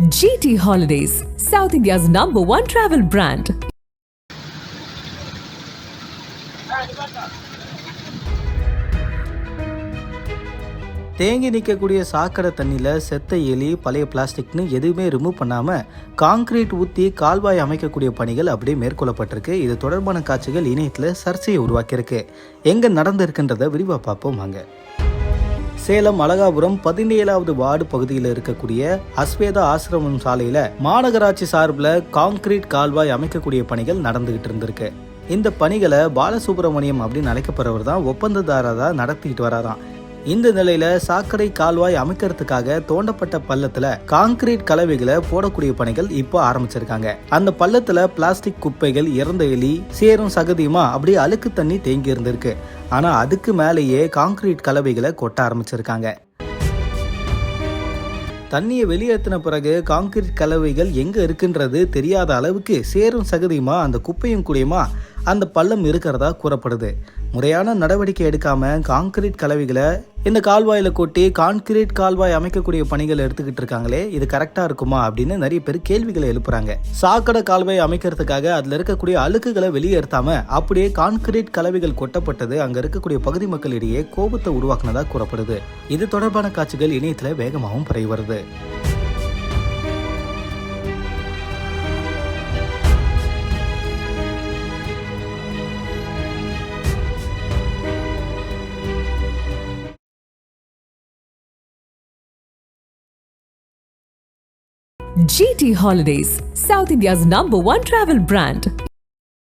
GT Holidays, South India's #1 travel brand. தேங்கி நிற்கக்கூடிய சாக்கடை தண்ணியில் செத்த எலி பழைய பிளாஸ்டிக்னு எதுவுமே ரிமூவ் பண்ணாமல் காங்கிரீட் ஊற்றி கால்வாய் அமைக்கக்கூடிய பணிகள் அப்படியே மேற்கொள்ளப்பட்டிருக்கு. இது தொடர்பான காட்சிகள் இணையத்தில் சர்ச்சையை உருவாக்கியிருக்கு. எங்கே நடந்திருக்குன்றதை விரிவாக பார்ப்போம் வாங்க. சேலம் அழகாபுரம் 17வது வார்டு பகுதியில் இருக்கக்கூடிய அஸ்வேதா ஆசிரமம் சாலையில் மாநகராட்சி சார்பில் காங்கிரீட் கால்வாய் அமைக்கக்கூடிய பணிகள் நடந்துகிட்டு இருந்திருக்கு. இந்த பணிகளை பாலசுப்ரமணியம் அப்படின்னு அழைக்கப்படுறவர் தான் ஒப்பந்ததாரராக நடத்திக்கிட்டு வராராம். இந்த நிலையில சாக்கடை கால்வாய் அமைக்கிறதுக்காக தோண்டப்பட்ட பள்ளத்துல காங்கிரீட் கலவைகளை போடக்கூடிய பணிகள் இப்போ ஆரம்பிச்சிருக்காங்க. அந்த பள்ளத்துல பிளாஸ்டிக் குப்பைகள், இறந்த எலி, சேரும் சகதியுமா அப்படியே அழுக்கு தண்ணி தேங்கி இருந்திருக்கு. ஆனா அதுக்கு மேலேயே காங்கிரீட் கலவைகளை கொட்ட ஆரம்பிச்சிருக்காங்க. தண்ணியை வெளியேற்றின பிறகு காங்கிரீட் கலவைகள் எங்க இருக்குன்றது தெரியாத அளவுக்கு சேரும் சகதியுமா அந்த குப்பையும் கூடியமா அந்த பள்ளம் இருக்கிறதா கூறப்படுது. முறையான நடவடிக்கை எடுக்காம காங்கிரீட் கலவைகளை இந்த கால்வாயில கொட்டி கான்கிரீட் கால்வாய் அமைக்கக்கூடிய பணிகள் எடுத்துக்கிட்டு இருக்காங்களே, இது கரெக்டா இருக்குமா அப்படின்னு நிறைய பேர் கேள்விகளை எழுப்புறாங்க. சாக்கடை கால்வாய் அமைக்கிறதுக்காக அதுல இருக்கக்கூடிய அழுக்குகளை வெளியேற்றாம அப்படியே கான்கிரீட் கலவைகள் கொட்டப்பட்டது அங்க இருக்கக்கூடிய பகுதி மக்களிடையே கோபத்தை உருவாக்குனதா கூறப்படுது. இது தொடர்பான காட்சிகள் இணையத்துல வேகமாகவும் பரவி வருது. GT Holidays, South India's #1 travel brand.